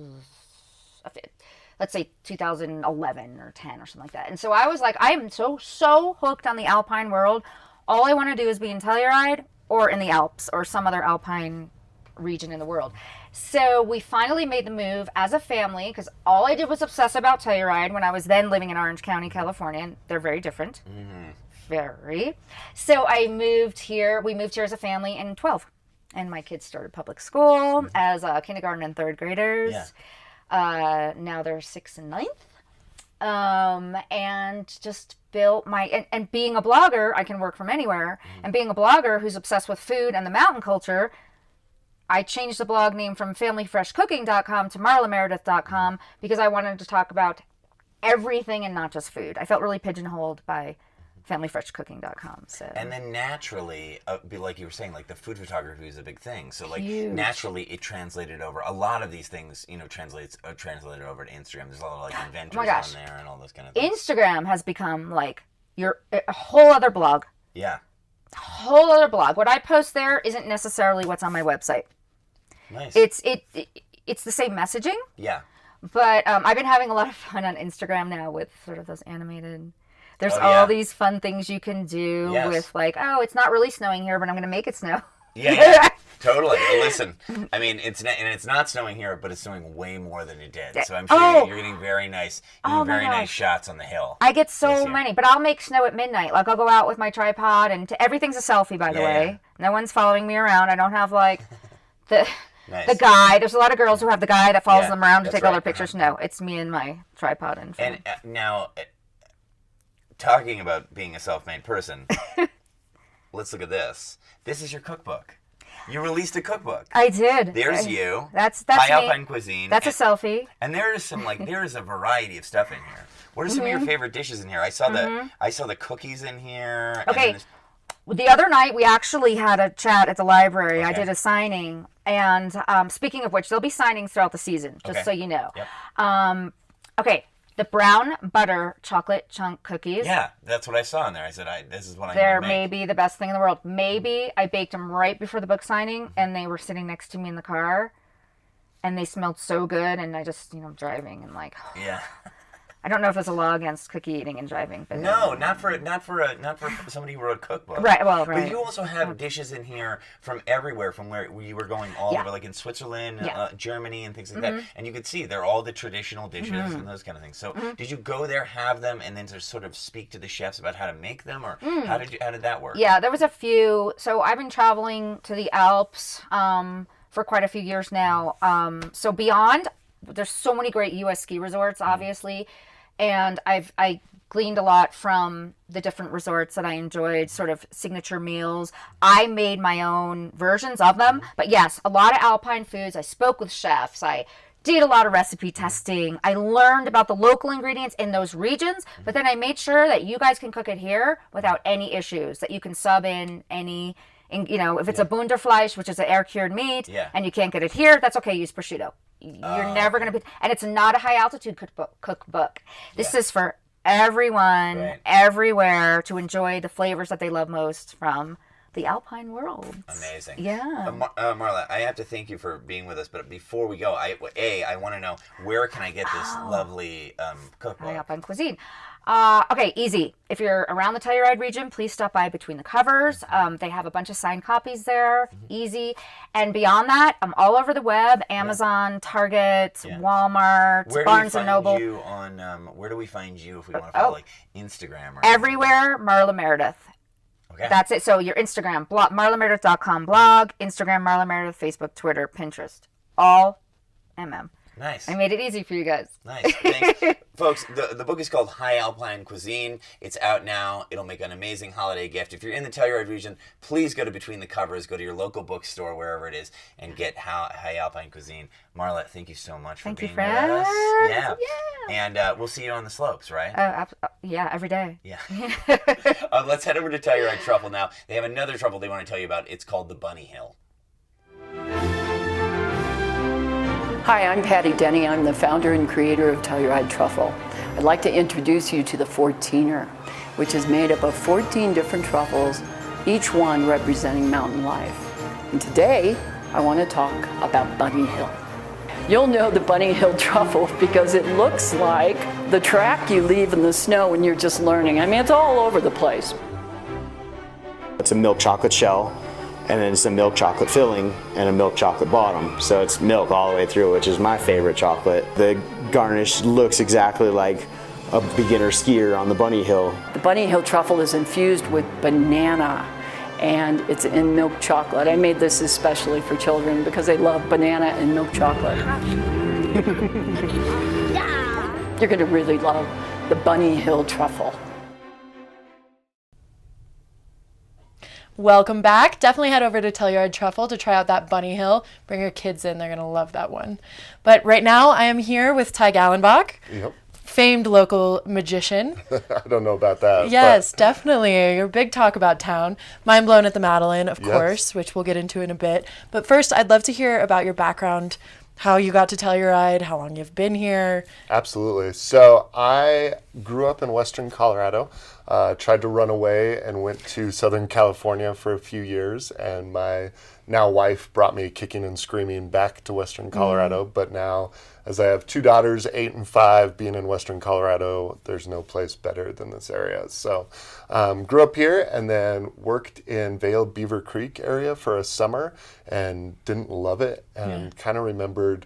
let's say 2011 or 10 or something like that. And so I was like, I am so hooked on the alpine world. All I want to do is be in Telluride or in the Alps or some other alpine region in the world. So we finally made the move as a family, because all I did was obsess about Telluride when I was then living in Orange County, California. And they're very different. Very. So we moved here as a family in 12. And my kids started public school as kindergarten and third graders. Now they're 6th and 9th. And just built and being a blogger, I can work from anywhere. And being a blogger who's obsessed with food and the mountain culture, I changed the blog name from familyfreshcooking.com to marlameridith.com because I wanted to talk about everything and not just food. I felt really pigeonholed by familyfreshcooking.com. So. And then naturally, be like you were saying, like the food photography is a big thing. So like Huge. Naturally, it translated over. A lot of these things, translated over to Instagram. There's a lot of like inventors on there and all those kind of things. Instagram has become like a whole other blog. Yeah. A whole other blog. What I post there isn't necessarily what's on my website. Nice. It's the same messaging. Yeah. But I've been having a lot of fun on Instagram now with sort of those animated. There's all these fun things you can do with like, oh, it's not really snowing here, but I'm going to make it snow. Yeah, totally. Well, listen, I mean, it's not snowing here, but it's snowing way more than it did. So I'm sure you're getting very nice, nice shots on the hill. I get so many, but I'll make snow at midnight. Like I'll go out with my tripod, and everything's a selfie, by the way. No one's following me around. I don't have like the guy. There's a lot of girls who have the guy that follows them around to take all their pictures. No, it's me and my tripod and phone. And now, talking about being a self-made person, let's look at this. This is your cookbook. You released a cookbook. I did. There's you. That's High me. Alpine Cuisine. That's a selfie. And there is there is a variety of stuff in here. What are some of your favorite dishes in here? I saw the cookies in here. Okay. The other night we actually had a chat at the library. I did a signing, and speaking of which, there'll be signings throughout the season, just so you know. Yep. Okay. The brown butter chocolate chunk cookies. Yeah, that's what I saw in there. I said, this is what I need They're to make. maybe the best thing in the world. Maybe I baked them right before the book signing, and they were sitting next to me in the car, and they smelled so good, and I just, driving and like, yeah. I don't know if there's a law against cookie eating and driving, but no, not for somebody who wrote a cookbook. Right, well, right. But you also have dishes in here from everywhere, from where you were going all over, like in Switzerland, Germany, and things like that. And you could see they're all the traditional dishes and those kind of things. So, did you go there, have them, and then to sort of speak to the chefs about how to make them, or how did that work? Yeah, there was a few. So I've been traveling to the Alps for quite a few years now. So beyond, there's so many great U.S. ski resorts, obviously. And I gleaned a lot from the different resorts that I enjoyed, sort of signature meals. I made my own versions of them. But yes, a lot of alpine foods. I spoke with chefs. I did a lot of recipe testing. I learned about the local ingredients in those regions. But then I made sure that you guys can cook it here without any issues, that you can sub in any... if it's a Bunderfleisch, which is an air-cured meat, and you can't get it here, that's okay, use prosciutto. You're never going to be... And it's not a high-altitude cookbook. This is for everyone, everywhere, to enjoy the flavors that they love most from the alpine world. Amazing. Yeah. Marla, I have to thank you for being with us, but before we go, I want to know, where can I get this lovely cookbook? High Alpine Cuisine. Okay, easy. If you're around the Telluride region, please stop by Between the Covers. They have a bunch of signed copies there. Easy. And beyond that, I'm all over the web. Amazon, Target, Walmart, Barnes & Noble. Where do we find you if we want to follow Instagram? Or everywhere, Marla Meridith. Okay. That's it. So your Instagram, marlameridith.com blog, Instagram, Marla Meridith, Facebook, Twitter, Pinterest. All MM. Nice. I made it easy for you guys. Nice. Thanks. Folks, the book is called High Alpine Cuisine. It's out now. It'll make an amazing holiday gift. If you're in the Telluride region, please go to Between the Covers, go to your local bookstore, wherever it is, and get High Alpine Cuisine. Marla, thank you so much for being with us. Yeah. And we'll see you on the slopes, right? Yeah, every day. Yeah. Let's head over to Telluride Truffle now. They have another truffle they want to tell you about. It's called the Bunny Hill. Hi, I'm Patty Denny. I'm the founder and creator of Telluride Truffle. I'd like to introduce you to the 14er, which is made up of 14 different truffles, each one representing mountain life. And today, I want to talk about Bunny Hill. You'll know the Bunny Hill truffle because it looks like the track you leave in the snow when you're just learning. I mean, it's all over the place. It's a milk chocolate shell, and then it's a milk chocolate filling and a milk chocolate bottom. So it's milk all the way through, which is my favorite chocolate. The garnish looks exactly like a beginner skier on the Bunny Hill. The Bunny Hill truffle is infused with banana, and it's in milk chocolate. I made this especially for children because they love banana and milk chocolate. You're gonna really love the Bunny Hill truffle. Welcome back. Definitely head over to Telluride Truffle to try out that Bunny Hill. Bring your kids in. They're going to love that one. But right now, I am here with Ty Gallenbeck, famed local magician. I don't know about that. Yes, definitely. Your big talk about town. Mind blown at the Madeline, of course, which we'll get into in a bit. But first, I'd love to hear about your background, how you got to Telluride, how long you've been here. Absolutely. So I grew up in Western Colorado. Tried to run away and went to Southern California for a few years, and my now wife brought me kicking and screaming back to Western Colorado. But now, as I have two daughters, 8 and 5, being in Western Colorado, there's no place better than this area. So grew up here and then worked in Vail Beaver Creek area for a summer and didn't love it, and kind of remembered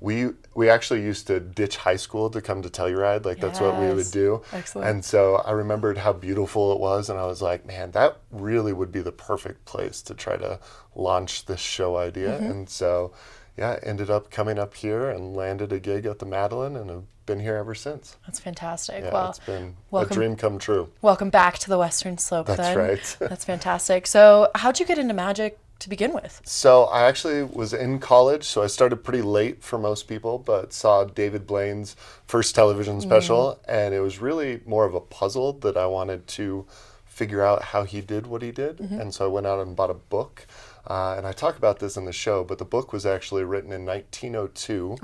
we actually used to ditch high school to come to Telluride. Like, that's what we would do. Excellent. And so I remembered how beautiful it was, and I was like, man, that really would be the perfect place to try to launch this show idea. And so, yeah, ended up coming up here and landed a gig at the Madeline, and have been here ever since. That's fantastic. Yeah, well, it's been a dream come true. Welcome back to the Western Slope. That's right. That's fantastic. So how'd you get into magic to begin with? So I actually was in college, so I started pretty late for most people, but saw David Blaine's first television special, and it was really more of a puzzle that I wanted to figure out how he did what he did. And so I went out and bought a book. And I talk about this in the show, but the book was actually written in 1902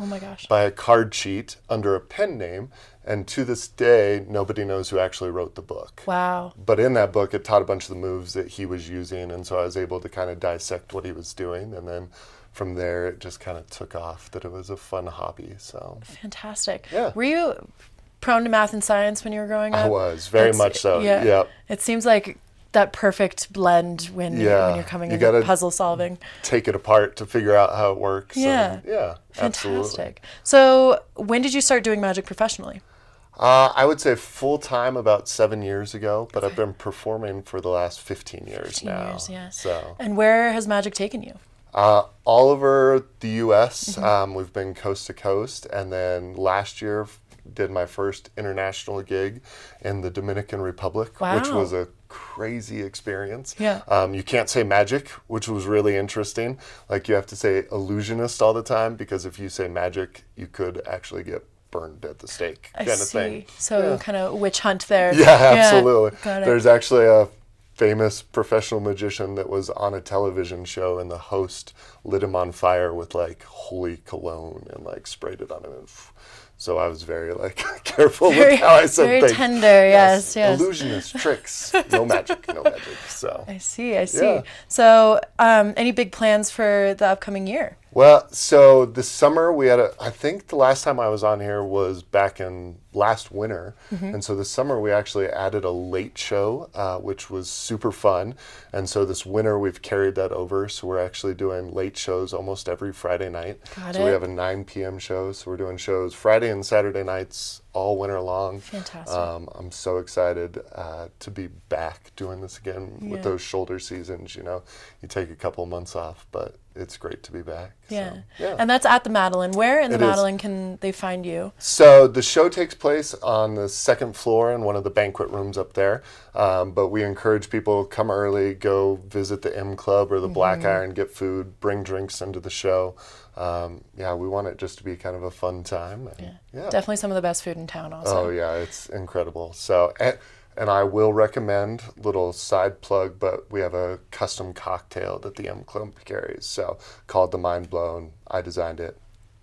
by a card cheat under a pen name. And to this day, nobody knows who actually wrote the book. Wow. But in that book, it taught a bunch of the moves that he was using. And so I was able to kind of dissect what he was doing. And then from there, it just kind of took off that it was a fun hobby. So fantastic. Yeah. Were you prone to math and science when you were growing up? I was, very much so. Yeah. Yep. It seems like that perfect blend when you're coming into puzzle solving. Take it apart to figure out how it works. Yeah. And yeah, fantastic. Absolutely. So when did you start doing magic professionally? I would say full-time about 7 years ago, but I've been performing for the last 15 years now. 15 years, yeah. So. And where has magic taken you? All over the U.S. We've been coast to coast, and then last year did my first international gig in the Dominican Republic, which was a crazy experience. Yeah. You can't say magic, which was really interesting. Like, you have to say illusionist all the time, because if you say magic, you could actually get burned at the stake, kind of thing. So kind of witch hunt there. Yeah, absolutely. Got it. There's actually a famous professional magician that was on a television show, and the host lit him on fire with like holy cologne and like sprayed it on him. So I was very like careful with how I said very things. Very tender, yes. Illusionist, tricks, no magic. So. I see. Yeah. So any big plans for the upcoming year? Well, so this summer we had I think the last time I was on here was back in last winter. And so this summer we actually added a late show, which was super fun. And so this winter we've carried that over. So we're actually doing late shows almost every Friday night. We have a 9 p.m. show. So we're doing shows Friday and Saturday nights all winter long. Fantastic. I'm so excited to be back doing this again with those shoulder seasons. You know, you take a couple months off, but it's great to be back. Yeah. So, yeah. And that's at the Madeline. Where in the It is. Madeline can they find you? So the show takes place on the second floor in one of the banquet rooms up there. But we encourage people to come early, go visit the M Club or the Black Iron, get food, bring drinks into the show. We want it just to be kind of a fun time. And, Definitely some of the best food in town also. Oh yeah, it's incredible. So and I will recommend, little side plug, but we have a custom cocktail that the M Club carries. So called the Mind Blown. I designed it.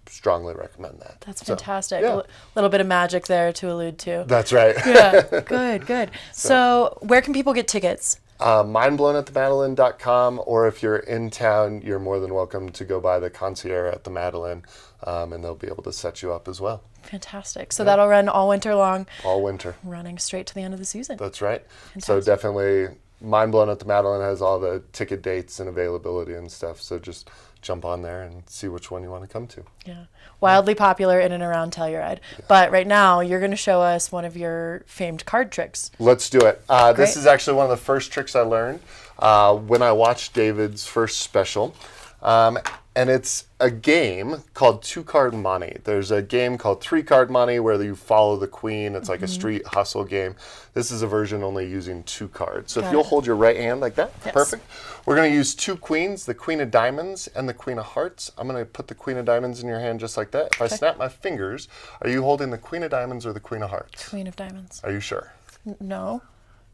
Strongly recommend that. That's fantastic. So, A little bit of magic there to allude to. That's right. Yeah, good. So where can people get tickets? mindblownatthemadeline.com, or if you're in town, you're more than welcome to go by the concierge at the Madeline, and they'll be able to set you up as well. Fantastic. So that'll run all winter long. All winter. Running straight to the end of the season. That's right. Fantastic. So definitely, Mind Blown at the Madeline has all the ticket dates and availability and stuff. So just jump on there and see which one you want to come to. Yeah. Wildly popular in and around Telluride. Yeah. But right now, you're going to show us one of your famed card tricks. Let's do it. This is actually one of the first tricks I learned when I watched David's first special. And it's a game called 2-Card Monte. There's a game called 3-Card Monte where you follow the queen. It's like a street hustle game. This is a version only using 2 cards. So if you'll hold your right hand like that, perfect. We're going to use 2 queens, the Queen of Diamonds and the Queen of Hearts. I'm going to put the Queen of Diamonds in your hand just like that. If I snap my fingers, are you holding the Queen of Diamonds or the Queen of Hearts? Queen of Diamonds. Are you sure? No.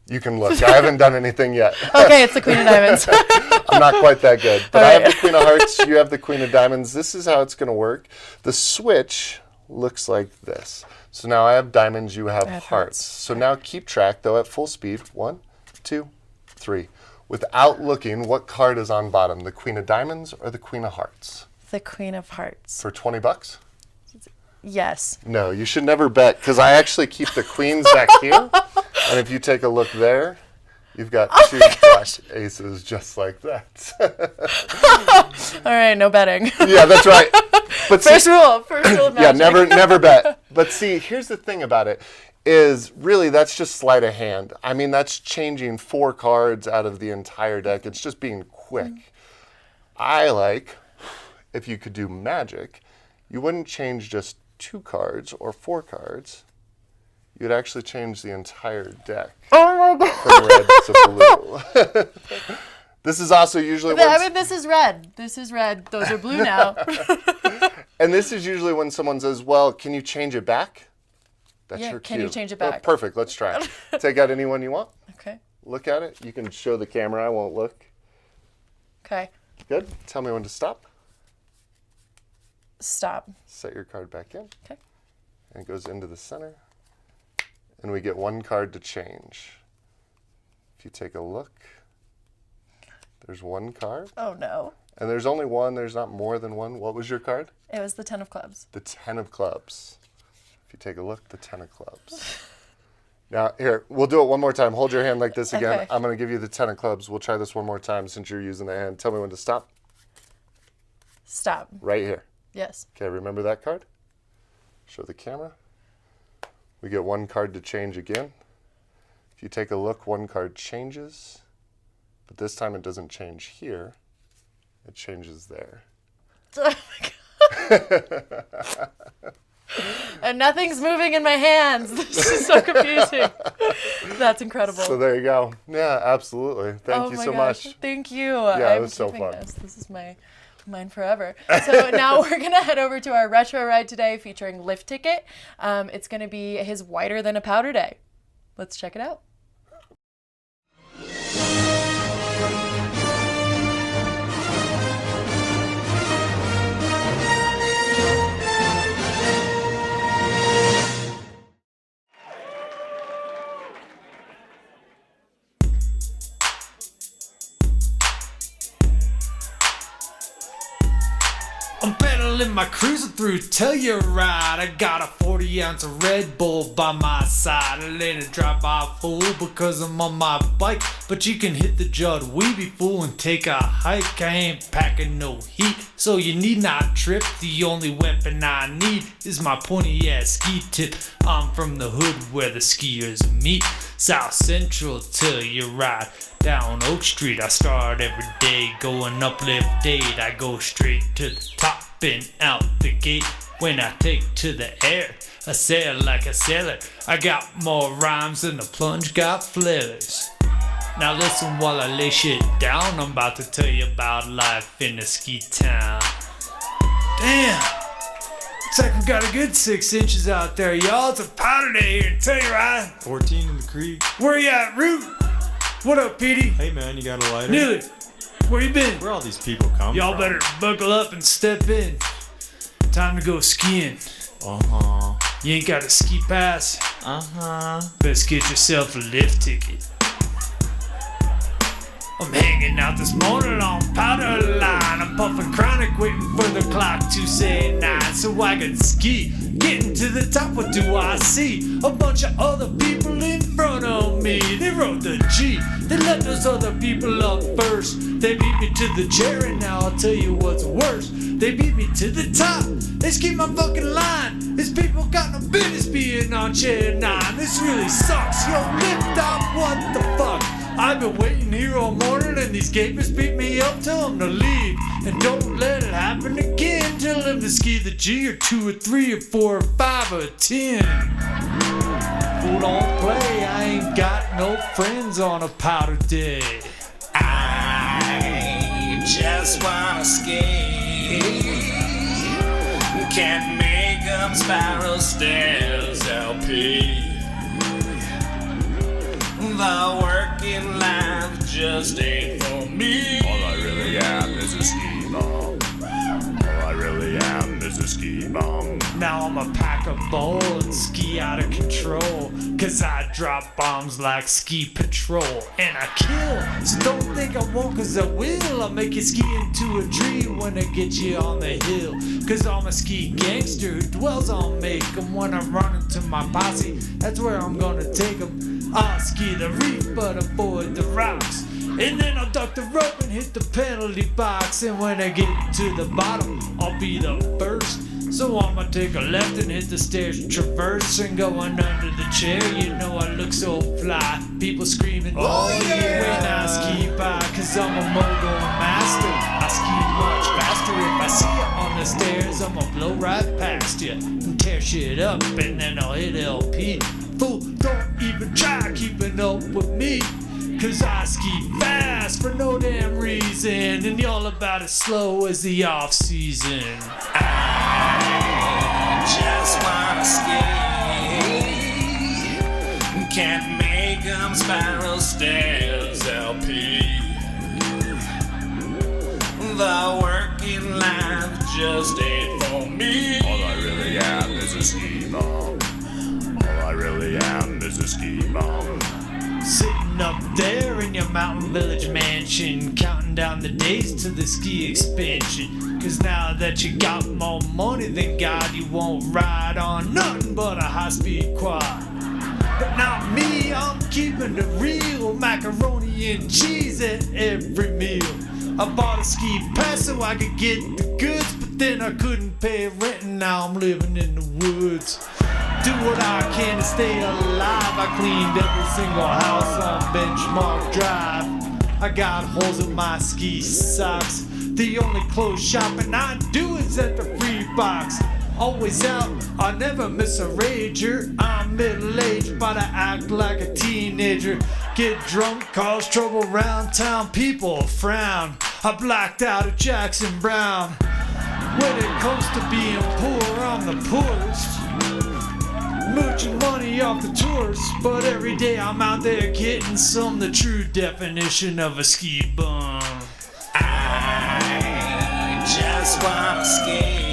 You can look. I haven't done anything yet. Okay, it's the Queen of Diamonds. I'm not quite that good. But I have the Queen of Hearts. You have the Queen of Diamonds. This is how it's going to work. The switch looks like this. So now I have diamonds. You have hearts. So now keep track, though, at full speed. 1, 2, 3. Without looking, what card is on bottom? The Queen of Diamonds or the Queen of Hearts? The Queen of Hearts. For $20? Yes. No, you should never bet, because I actually keep the queens back here. And if you take a look there, you've got 2 flash aces just like that. All right, no betting. Yeah, that's right. But first rule of magic. Yeah, never bet. But see, here's the thing about it, is really that's just sleight of hand. I mean, that's changing 4 cards out of the entire deck. It's just being quick. I like, if you could do magic, you wouldn't change just 2 cards or 4 cards. You'd actually change the entire deck. Oh my God. From red to blue. This is also usually when... I mean, this is red. This is red. Those are blue now. And this is usually when someone says, well, can you change it back? That's your cue. Can you change it back? Oh, perfect. Let's try it. Take out any one you want. Okay. Look at it. You can show the camera. I won't look. Okay. Good. Tell me when to stop. Stop. Set your card back in. Okay. And it goes into the center. And we get 1 card to change. If you take a look, there's 1 card. Oh, no. And there's only 1. There's not more than 1. What was your card? It was the 10 of clubs. The 10 of clubs. If you take a look, the 10 of clubs. Now, here, we'll do it one more time. Hold your hand like this again. Okay. I'm going to give you the 10 of clubs. We'll try this one more time since you're using the hand. Tell me when to stop. Stop. Right here. Yes. Okay, remember that card? Show the camera. We get 1 card to change again. If you take a look, 1 card changes, but this time it doesn't change here. It changes there. Oh my God. And nothing's moving in my hands. This is so confusing. That's incredible. So there you go. Yeah, absolutely. Thank you so much. Thank you. Yeah, it was so fun. This is mine forever. So now we're going to head over to our retro ride today featuring Lift Ticket. It's going to be his Whiter Than a Powder Day. Let's check it out. I'm pedaling Pedaling my cruiser through Telluride. I got a 40-ounce of Red Bull by my side. I let it drive by full because I'm on my bike. But you can hit the Judd Weeby fool and take a hike. I ain't packing no heat, so you need not trip. The only weapon I need is my pointy-ass ski tip. I'm from the hood where the skiers meet. South Central Telluride. Down Oak Street, I start every day going up Lift 8. I go straight to the top and out the gate. When I take to the air, I sail like a sailor. I got more rhymes than the plunge got flares. Now listen while I lay shit down. I'm about to tell you about life in a ski town. Damn! Looks like we got a good 6 inches out there, y'all. It's a powder day here in Telluride. 14 in the creek. Where you at, Root? What up, Petey? Hey man, you got a lighter? Neely, where you been? Where all these people come Y'all from? better buckle up and step in. Time to go skiing. Uh-huh. You ain't got a ski pass? Uh-huh. Best get yourself a lift ticket. I'm hanging out this morning on powder line. I'm puffing chronic, waiting for the clock to say 9 so I can ski. Getting to the top, what do I see? A bunch of other people in front of me. They rode the G. They let those other people up first. They beat me to the chair, and now I'll tell you what's worse. They beat me to the top. They skipped my fucking line. These people got no business being on chair 9. This really sucks. Yo, lift off, what the fuck? I've been waiting here all morning and these gapers beat me up, tell them to leave. And don't let it happen again. Tell them to ski the G or 2 or 3 or 4 or 5 or 10. Fool don't play, I ain't got no friends on a powder day. I just wanna skate. Can't make them spiral stairs, LP. The working life just ain't for me. All I really am is a ski bum. All I really am is a ski bum. Now I'm a pack of bowl and ski out of control. Cause I drop bombs like ski patrol. And I kill, so don't think I won't cause I will. I'll make you ski into a tree when I get you on the hill. Cause I'm a ski gangster who dwells on Macomb. When I'm running to my posse, that's where I'm gonna take 'em. I'll ski the reef but avoid the rocks. And then I'll duck the rope and hit the penalty box. And when I get to the bottom, I'll be the first. So I'ma take a left and hit the stairs, traverse and going under the chair. You know I look so fly. People screaming, oh yeah, when I ski by. Cause I'm a mogul master. I ski much faster. If I see you on the stairs, I'ma blow right past you and tear shit up, and then I'll hit LP. Fool, don't even try keeping up with me. Cause I ski fast for no damn reason. And y'all about as slow as the off season. I just wanna skate. Can't make them spiral stairs, LP. The working life just ain't for me. All I really am is a ski bum. All I really am is a ski bum. Sitting up there in your Mountain Village mansion, counting down the days to the ski expansion. Cause now that you got more money than God, you won't ride on nothing but a high-speed quad. But not me, I'm keeping it real. Macaroni and cheese at every meal. I bought a ski pass so I could get the goods, but then I couldn't pay rent and now I'm living in the woods. Do what I can to stay alive. I cleaned every single house on Benchmark Drive. I got holes in my ski socks. The only clothes shopping I do is at the free box. Always out, I never miss a rager. I'm middle-aged, but I act like a teenager. Get drunk, cause trouble round town, people frown. I blacked out at Jackson Brown. When it comes to being poor, I'm the poorest. Mooching money off the tourists, but every day I'm out there getting some. The true definition of a ski bum. I just wanna skate.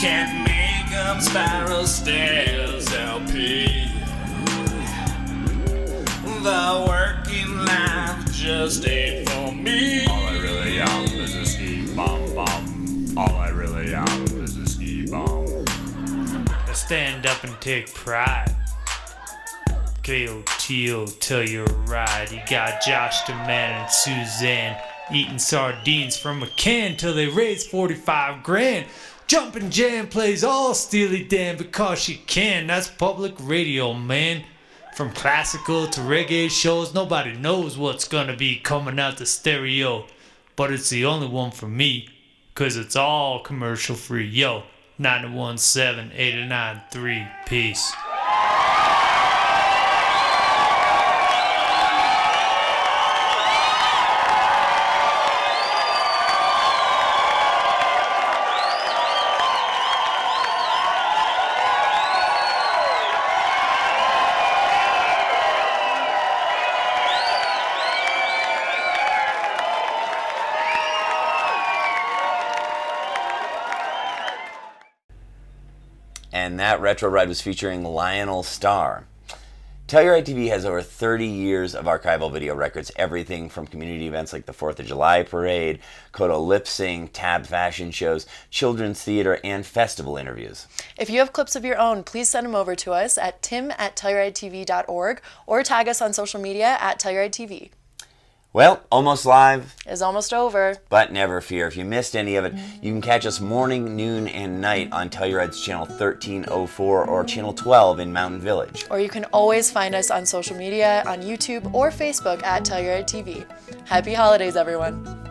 Can't make them spiral stairs, LP. The working life just ain't for me. All I really am is a ski bum bum. stand up and take pride. KOTO, Telluride. You got Josh the Man and Suzanne eating sardines from a can till they raise 45 grand. Jumpin' Jam plays all Steely Dan because she can. That's public radio, man. From classical to reggae shows, nobody knows what's gonna be coming out the stereo. But it's the only one for me, 'cause it's all commercial free. Yo, 917 893. Peace. And that retro ride was featuring Lionel Starr. Telluride TV has over 30 years of archival video records, everything from community events like the 4th of July Parade, Kodo Lip Sync, tab fashion shows, children's theater, and festival interviews. If you have clips of your own, please send them over to us at tim@telluridetv.org or tag us on social media at Telluride TV. Well, Almost Live Is almost over. But never fear, if you missed any of it, you can catch us morning, noon, and night on Telluride's channel 1304 or channel 12 in Mountain Village. Or you can always find us on social media on YouTube or Facebook at Telluride TV. Happy holidays, everyone.